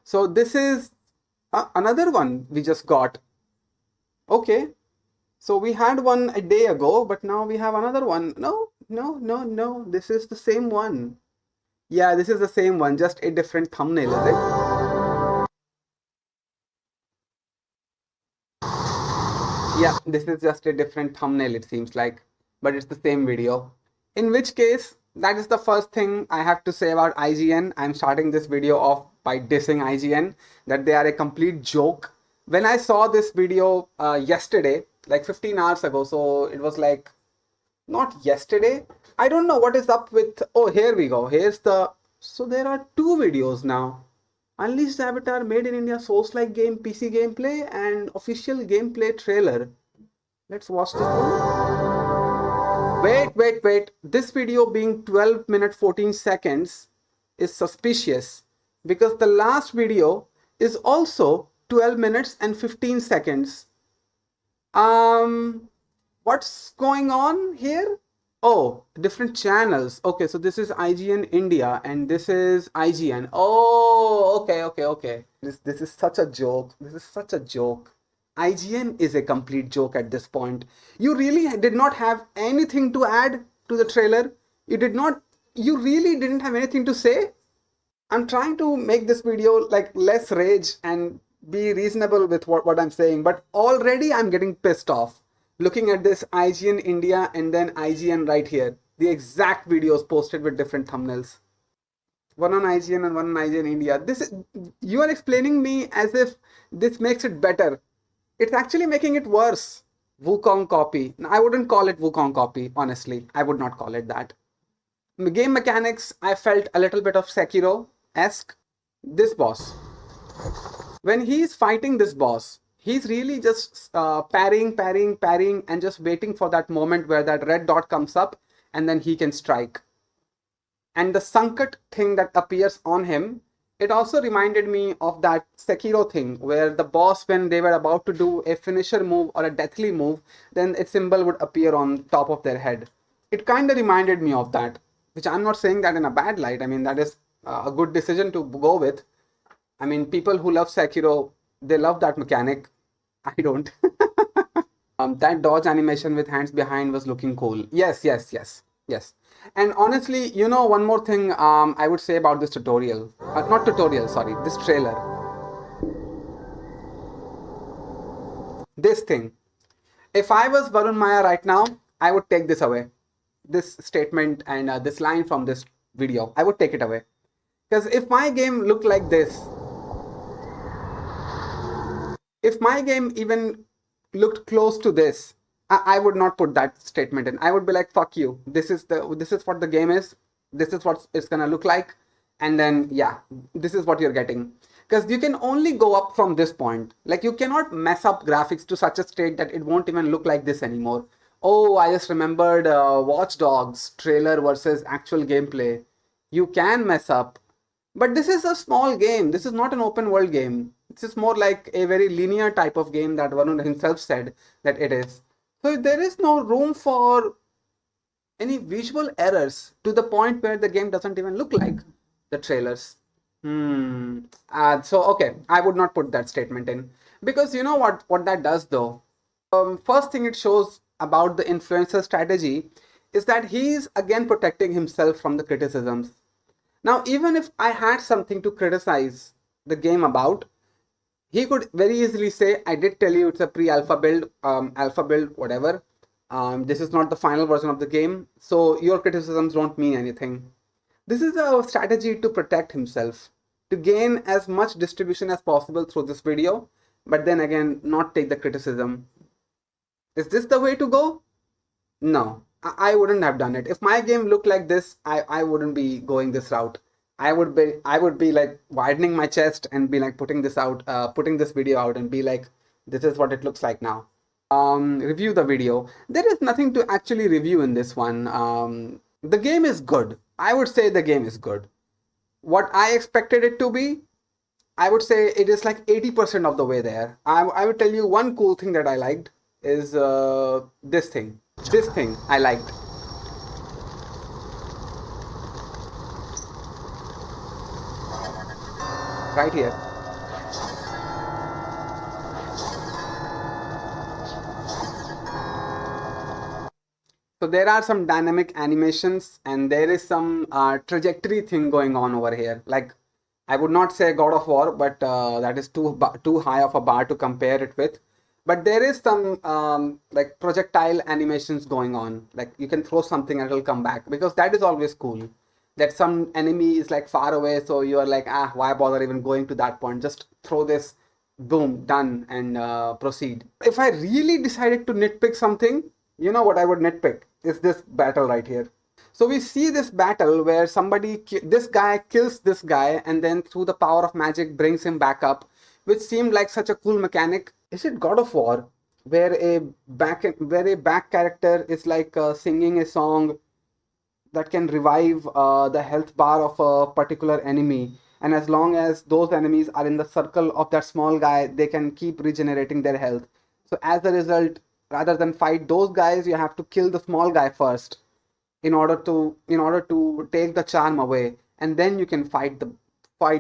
So this is another one we just got. Okay, so we had one a day ago, but now we have another one. No, no, no, no. This is the same one. Yeah, this is the same one, just a different thumbnail, is it? Yeah, this is just a different thumbnail, it seems like, but it's the same video. In which case, that is the first thing I have to say about IGN. I'm starting this video off by dissing IGN, that they are a complete joke. When I saw this video yesterday, like 15 hours ago, so it was like, not yesterday. I don't know what is up with, oh, here we go. Here's the, so there are two videos now. Unleashed Avatar made in India Souls-like game PC gameplay and official gameplay trailer. Let's watch this one. Wait. This video being 12 minutes 14 seconds is suspicious because the last video is also 12 minutes and 15 seconds. What's going on here? Oh, different channels. Okay, so this is IGN India and this is IGN. Oh, okay. This is such a joke. This is such a joke. IGN is a complete joke at this point. You really did not have anything to add to the trailer. You really didn't have anything to say. I'm trying to make this video like less rage and be reasonable with what I'm saying, but already I'm getting pissed off. Looking at this IGN India and then IGN right here. The exact videos posted with different thumbnails. One on IGN and one on IGN India. You are explaining me as if this makes it better. It's actually making it worse. Wukong copy. I wouldn't call it Wukong copy, honestly. I would not call it that. Game mechanics, I felt a little bit of Sekiro-esque. This boss. When he's fighting this boss, he's really just parrying and just waiting for that moment where that red dot comes up and then he can strike. And the Sankat thing that appears on him, it also reminded me of that Sekiro thing where the boss, when they were about to do a finisher move or a deathly move, then a symbol would appear on top of their head. It kind of reminded me of that, which I'm not saying that in a bad light. I mean, that is a good decision to go with. I mean, people who love Sekiro, they love that mechanic. I don't. That dodge animation with hands behind was looking cool. Yes. And honestly, you know, one more thing I would say about this tutorial. Not tutorial, sorry, this trailer. This thing. If I was Varun Maya right now, I would take this away. This statement and this line from this video, I would take it away. Because if my game looked like this, if my game even looked close to this, I would not put that statement in. I would be like, fuck you. This is what the game is. This is what it's gonna look like. And then, yeah, this is what you're getting. Because you can only go up from this point. Like, you cannot mess up graphics to such a state that it won't even look like this anymore. Oh, I just remembered Watch Dogs trailer versus actual gameplay. You can mess up. But this is a small game. This is not an open world game. This is more like a very linear type of game that Varun himself said that it is. So there is no room for any visual errors to the point where the game doesn't even look like the trailers. So, okay, I would not put that statement in. Because you know what that does though? First thing it shows about the influencer strategy is that he's again protecting himself from the criticisms. Now, even if I had something to criticize the game about, he could very easily say, I did tell you it's a pre-alpha build, whatever. This is not the final version of the game, so your criticisms don't mean anything. This is a strategy to protect himself, to gain as much distribution as possible through this video, but then again, not take the criticism. Is this the way to go? No, I wouldn't have done it. If my game looked like this, I wouldn't be going this route. I would be like widening my chest and be like putting this video out and be like, this is what it looks like now. Review the video. There is nothing to actually review in this one. The game is good. I would say the game is good. What I expected it to be, I would say it is like 80% of the way there. I would tell you one cool thing that I liked is this thing. This thing I liked. Right here. So there are some dynamic animations and there is some trajectory thing going on over here. Like I would not say God of War, but that is too high of a bar to compare it with. But there is some like projectile animations going on. Like you can throw something and it'll come back, because that is always cool. That some enemy is like far away, so you are like, ah, why bother even going to that point? Just throw this, boom, done, and proceed. If I really decided to nitpick something, you know what I would nitpick is this battle right here. So we see this battle where this guy kills this guy and then through the power of magic brings him back up, which seemed like such a cool mechanic. Is it God of War where a back character is like singing a song that can revive the health bar of a particular enemy, and as long as those enemies are in the circle of that small guy, they can keep regenerating their health. So as a result, rather than fight those guys, you have to kill the small guy first in order to take the charm away, and then you can fight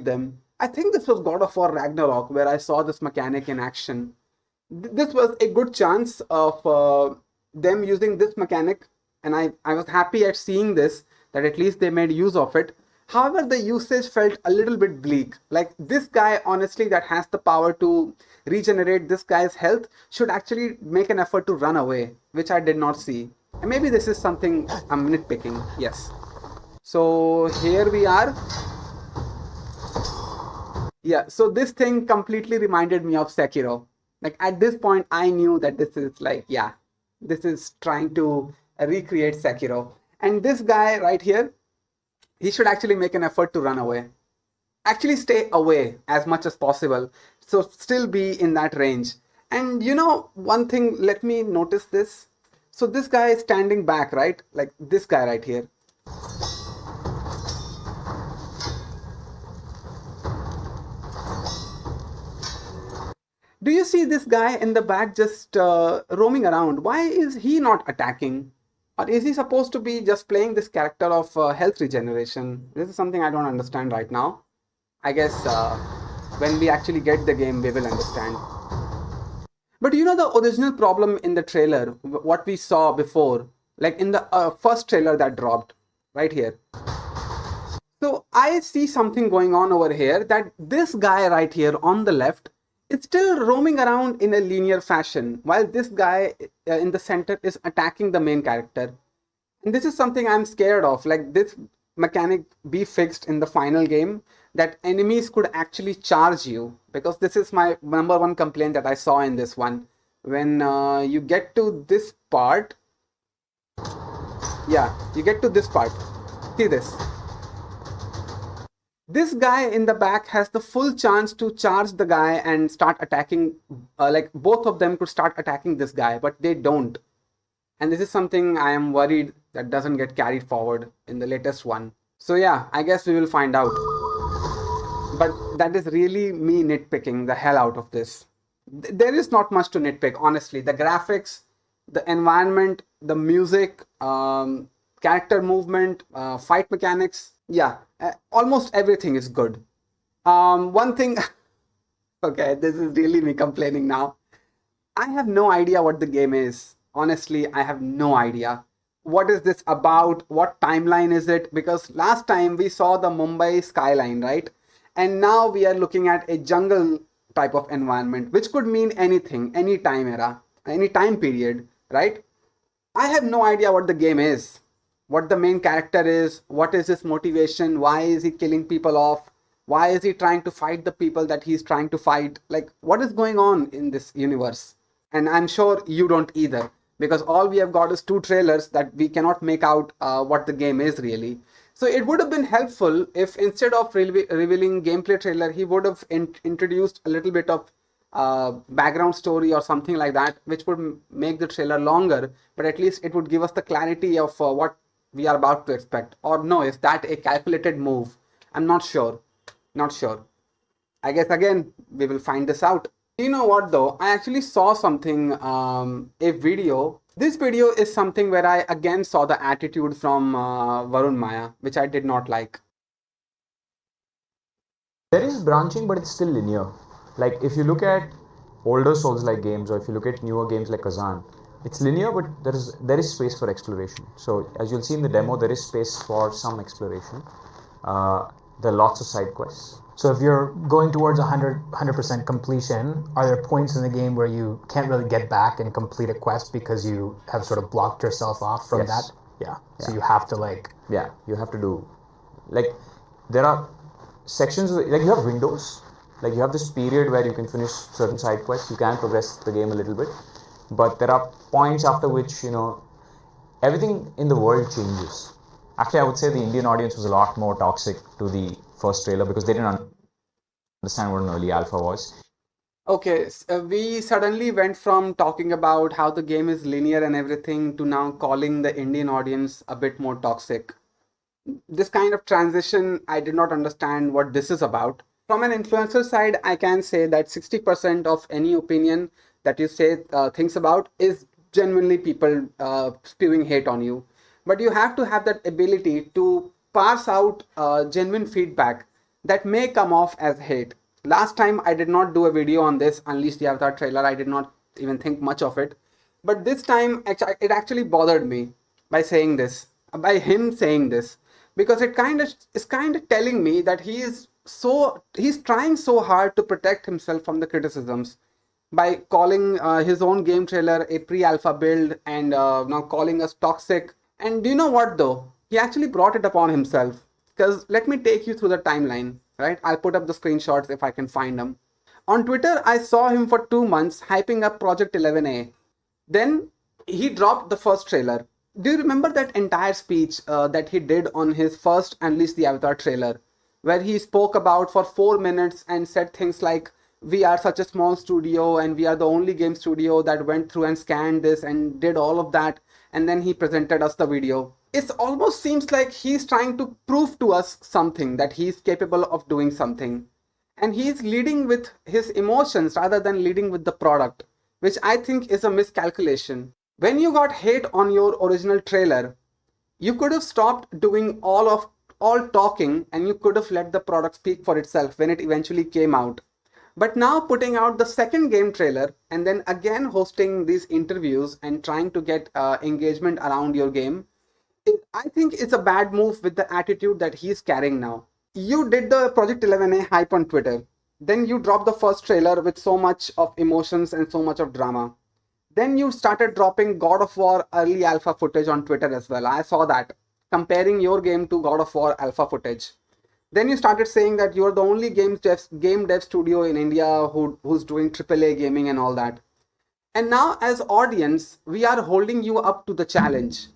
them. I think this was God of War Ragnarok where I saw this mechanic in action. This was a good chance of them using this mechanic, and I was happy at seeing this, that at least they made use of it. However, the usage felt a little bit bleak. Like this guy, honestly, that has the power to regenerate this guy's health should actually make an effort to run away, which I did not see. And maybe this is something I'm nitpicking, yes. So here we are. Yeah, so this thing completely reminded me of Sekiro. Like at this point, I knew that this is like, yeah, this is trying to recreate Sekiro. And this guy right here, he should actually make an effort to run away. Actually, stay away as much as possible. So still be in that range. And you know, one thing, let me notice this. So this guy is standing back, right? Like this guy right here. Do you see this guy in the back just roaming around? Why is he not attacking? Or is he supposed to be just playing this character of health regeneration? This is something I don't understand right now. I guess when we actually get the game, we will understand. But you know the original problem in the trailer, what we saw before, like in the first trailer that dropped, right here. So I see something going on over here, that this guy right here on the left is still roaming around in a linear fashion, while this guy in the center is attacking the main character. And this is something I'm scared of. Like this mechanic be fixed in the final game, that enemies could actually charge you, because this is my number one complaint that I saw in this one. When you get to this part, yeah, you get to this part. See this. This guy in the back has the full chance to charge the guy and start attacking. Like both of them could start attacking this guy, but they don't. And this is something I am worried that doesn't get carried forward in the latest one. So yeah, I guess we will find out. But that is really me nitpicking the hell out of this. There is not much to nitpick, honestly. The graphics, the environment, the music, character movement, fight mechanics, yeah, almost everything is good. One thing, okay, this is really me complaining now. I have no idea what the game is. Honestly, I have no idea. What is this about? What timeline is it? Because last time we saw the Mumbai skyline, right? And now we are looking at a jungle type of environment, which could mean anything, any time era, any time period, right? I have no idea what the game is, what the main character is, what is his motivation, why is he killing people off, why is he trying to fight the people that he's trying to fight? Like, what is going on in this universe? And I'm sure you don't either, because all we have got is two trailers that we cannot make out what the game is really. So it would have been helpful if instead of revealing gameplay trailer, he would have introduced a little bit of background story or something like that, which would make the trailer longer, but at least it would give us the clarity of what we are about to expect. Or no, is that a calculated move? I'm not sure. Not sure. I guess again, we will find this out. You know what though? I actually saw something, a video. This video is something where I again saw the attitude from Varun Maya, which I did not like. There is branching, but it's still linear. Like if you look at older Souls-like games, or if you look at newer games like Kazan, It's linear, but there is space for exploration. So as you'll see in the demo, there is space for some exploration. There are lots of side quests. So if you're going towards 100% completion, are there points in the game where you can't really get back and complete a quest because you have sort of blocked yourself off from Yes. that? Yeah. So Yeah. you have to like. Yeah, you have to do, like, there are sections like you have windows, like you have this period where you can finish certain side quests, you can progress the game a little bit, but there are points after which everything in the world changes. Actually, I would say the Indian audience was a lot more toxic to the first trailer because they didn't understand what an early alpha was. Okay, we suddenly went from talking about how the game is linear and everything to now calling the Indian audience a bit more toxic. This kind of transition, I did not understand what this is about. From an influencer side, I can say that 60% of any opinion that you say things about is genuinely people spewing hate on you. But you have to have that ability to parse out genuine feedback that may come off as hate. Last time I did not do a video on this, Unleash the Avatar trailer. I did not even think much of it. But this time, it actually bothered me by him saying this, because it kind of is kind of telling me that he's trying so hard to protect himself from the criticisms by calling his own game trailer a pre-alpha build and now calling us toxic. And do you know what though? He actually brought it upon himself. Because let me take you through the timeline, right? I'll put up the screenshots if I can find them. On Twitter, I saw him for 2 months hyping up Project 11A. Then he dropped the first trailer. Do you remember that entire speech that he did on his first Unleash the Avatar trailer, where he spoke about for 4 minutes and said things like, "We are such a small studio and we are the only game studio that went through and scanned this and did all of that," and then he presented us the video. It almost seems like he's trying to prove to us something, that he's capable of doing something. And he's leading with his emotions rather than leading with the product, which I think is a miscalculation. When you got hate on your original trailer, you could have stopped doing all talking and you could have let the product speak for itself when it eventually came out. But now putting out the second game trailer and then again hosting these interviews and trying to get engagement around your game, I think it's a bad move with the attitude that he's carrying now. You did the Project 11A hype on Twitter. Then you dropped the first trailer with so much of emotions and so much of drama. Then you started dropping God of War early alpha footage on Twitter as well. I saw that, comparing your game to God of War alpha footage. Then you started saying that you're the only game dev studio in India who's doing AAA gaming and all that. And now, as audience, we are holding you up to the challenge.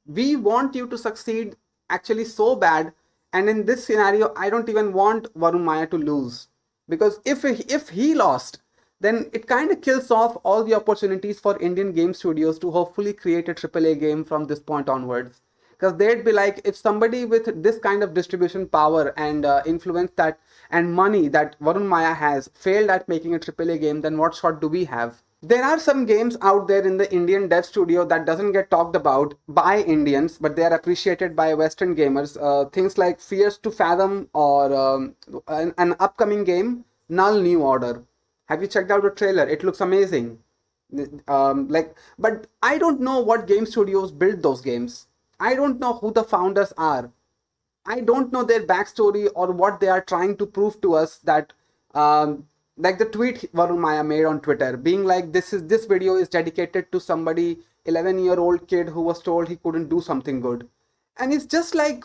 We want you to succeed actually so bad. And in this scenario, I don't even want Varun Maya to lose. Because if he lost, then it kind of kills off all the opportunities for Indian game studios to hopefully create a AAA game from this point onwards. Because they'd be like, if somebody with this kind of distribution power and influence that and money that Varun Maya has failed at making a AAA game, then what shot do we have? There are some games out there in the Indian dev studio that doesn't get talked about by Indians, but they are appreciated by Western gamers. Things like Fears to Fathom or an upcoming game, Null New Order. Have you checked out the trailer? It looks amazing. But I don't know what game studios build those games. I don't know who the founders are. I don't know their backstory or what they are trying to prove to us. That like the tweet Varun Maya made on Twitter, being like, this video is dedicated to somebody 11-year-old kid who was told he couldn't do something good. And it's just like,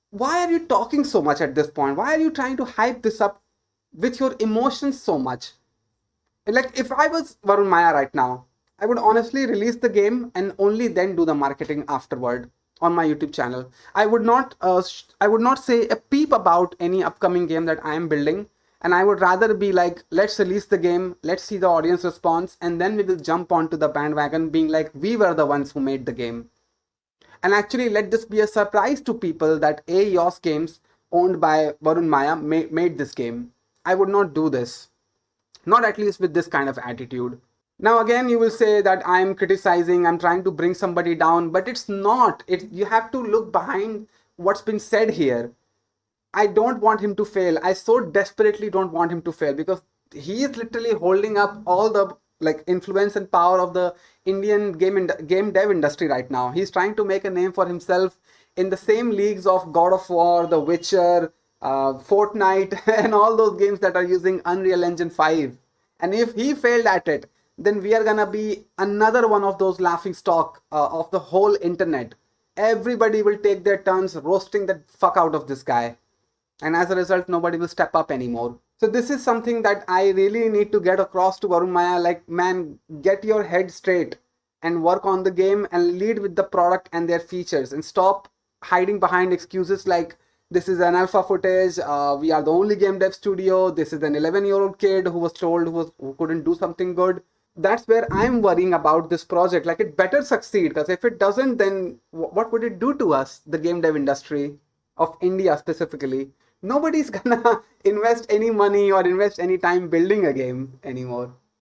why are you talking so much at this point? Why are you trying to hype this up with your emotions so much? Like, if I was Varun Maya right now, I would honestly release the game and only then do the marketing afterward on my YouTube channel. I would not say a peep about any upcoming game that I am building, and I would rather be like, let's release the game, let's see the audience response, and then we will jump onto the bandwagon, being like, we were the ones who made the game. And actually, let this be a surprise to people that EOS Games, owned by Varun Maya, made this game. I would not do this. Not at least with this kind of attitude. Now again, you will say that I'm criticizing, I'm trying to bring somebody down, but it's not. You have to look behind what's been said here. I don't want him to fail. I so desperately don't want him to fail, because he is literally holding up all the like influence and power of the Indian game dev industry right now. He's trying to make a name for himself in the same leagues of God of War, The Witcher, Fortnite, and all those games that are using Unreal Engine 5. And if he failed at it, then we are gonna be another one of those laughing stock of the whole internet. Everybody will take their turns roasting the fuck out of this guy, and as a result nobody will step up anymore. So this is something that I really need to get across to Varun Maya, like, man, get your head straight and work on the game and lead with the product and their features, and stop hiding behind excuses like this is an alpha footage, we are the only game dev studio, this is an 11-year-old kid who was told who couldn't do something good. That's where I'm worrying about this project. Like, it better succeed, because if it doesn't, then what would it do to us, the game dev industry of India specifically? Nobody's gonna invest any money or invest any time building a game anymore.